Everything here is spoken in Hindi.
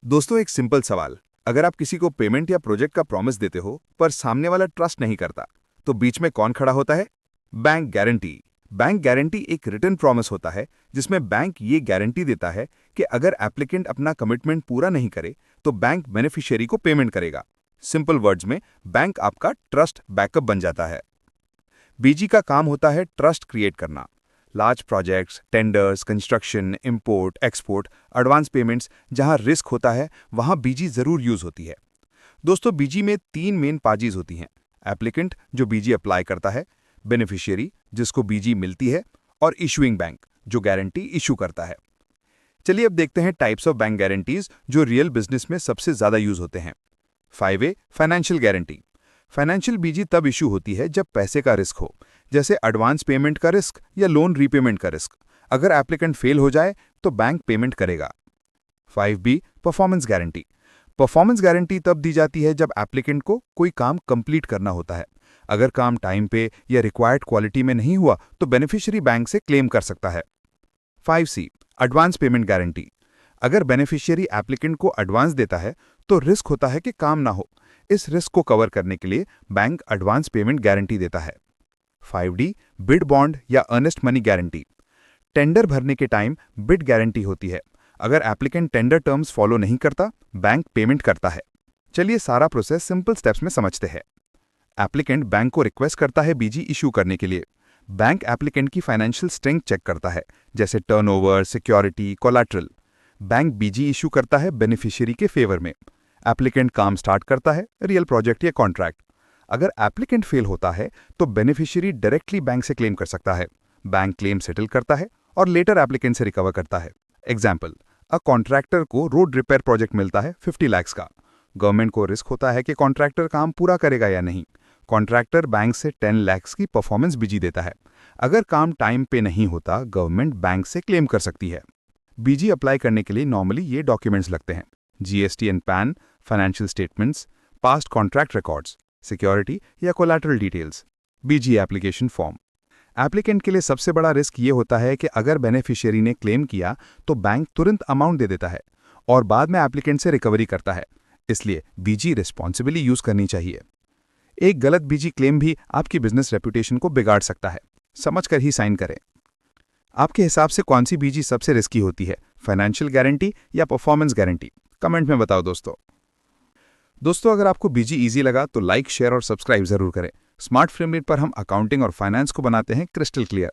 दोस्तों, एक सिंपल सवाल। अगर आप किसी को पेमेंट या प्रोजेक्ट का प्रॉमिस देते हो पर सामने वाला ट्रस्ट नहीं करता, तो बीच में कौन खड़ा होता है? Bank guarantee. बैंक गारंटी एक रिटन प्रॉमिस होता है जिसमें बैंक ये गारंटी देता है कि अगर एप्लीकेंट अपना कमिटमेंट पूरा नहीं करे तो बैंक बेनिफिशियरी को पेमेंट करेगा। सिंपल वर्ड्स में, बैंक आपका ट्रस्ट बैकअप बन जाता है। बीजी का काम होता है ट्रस्ट क्रिएट करना। Large projects, tenders, construction, import, export, advance payments, जहां रिस्क होता है वहां बीजी जरूर यूज होती है। दोस्तों, बीजी में 3 मेन पार्टीज होती हैं। एप्लीकेंट, जो बीजी अप्लाई करता है, बेनिफिशियरी, जिसको बीजी मिलती है, और इशूइंग बैंक, जो गारंटी इशू करता है। चलिए अब देखते हैं टाइप्स ऑफ बैंक गारंटीज जो रियल बिजनेस में सबसे ज्यादा यूज होते हैं। 5A financial guarantee. फाइनेंशियल बीजी तब इशू होती है जब पैसे का रिस्क हो, जैसे एडवांस पेमेंट का रिस्क या लोन रीपेमेंट का रिस्क। अगर एप्लीकेंट फेल हो जाए तो बैंक पेमेंट करेगा। 5B performance guarantee. Performance guarantee तब दी जाती है जब एप्लीकेंट को कोई काम कंप्लीट करना होता है। अगर काम टाइम पे या रिक्वायर्ड क्वालिटी में नहीं हुआ तो बेनिफिशियरी बैंक से क्लेम कर सकता है। 5C advance payment guarantee. अगर बेनिफिशियरी एप्लीकेंट को एडवांस देता है तो रिस्क होता है कि काम ना हो। इस रिस्क को कवर करने के लिए बैंक एडवांस पेमेंट गारंटी देता है। 5D बिड बॉन्ड या अर्नेस्ट मनी गारंटी। टेंडर भरने के टाइम बिड गारंटी होती है। अगर एप्लीकेंट टेंडर टर्म्स फॉलो नहीं करता, बैंक पेमेंट करता है। चलिए सारा प्रोसेस सिंपल स्टेप्स में समझते हैं। एप्लीकेंट बैंक को रिक्वेस्ट करता है बीजी इशू करने के लिए। बैंक एप्लीकेंट की फाइनेंशियल स्ट्रेंथ चेक करता है, जैसे टर्नओवर, सिक्योरिटी, कोलैटरल। बैंक बीजी इशू करता है बेनिफिशियरी के फेवर में। एप्लीकेंट काम स्टार्ट करता है, रियल प्रोजेक्ट या कॉन्ट्रैक्ट। अगर एप्लीकेंट फेल होता है तो बेनिफिशियरी डायरेक्टली बैंक से क्लेम कर सकता है। बैंक क्लेम सेटल करता है और लेटर एप्लीकेंट से रिकवर करता है। एग्जाम्पल, अ कॉन्ट्रैक्टर को रोड रिपेयर प्रोजेक्ट मिलता है 50 लाख का। गवर्नमेंट को रिस्क होता है कि कॉन्ट्रैक्टर काम पूरा करेगा या नहीं। कॉन्ट्रैक्टर बैंक से 10 लाख की परफॉर्मेंस बीजी देता है। अगर काम टाइम पे नहीं होता, गवर्नमेंट बैंक से क्लेम कर सकती है। बीजी अप्लाई करने के लिए नॉर्मली ये डॉक्यूमेंट्स लगते हैं: GST and pan, financial statements, past contract records, security या कोलैटरल डिटेल्स, बीजी एप्लीकेशन फॉर्म। एप्लीकेंट के लिए सबसे बड़ा रिस्क ये होता है कि अगर बेनिफिशियरी ने क्लेम किया तो बैंक तुरंत अमाउंट दे देता है और बाद में एप्लीकेंट से रिकवरी करता है। इसलिए बीजी रिस्पॉन्सिबली यूज करनी चाहिए। एक गलत बीजी क्लेम भी आपकी बिजनेस रेपुटेशन को बिगाड़ सकता है। समझकर ही साइन करें। आपके हिसाब से कौन सी बीजी सबसे रिस्की होती है, फाइनेंशियल गारंटी या परफॉर्मेंस गारंटी? कमेंट में बताओ दोस्तों, अगर आपको बीजी इजी लगा तो लाइक, शेयर और सब्सक्राइब जरूर करें। स्मार्ट फ्रेमनेट पर हम अकाउंटिंग और फाइनेंस को बनाते हैं क्रिस्टल क्लियर।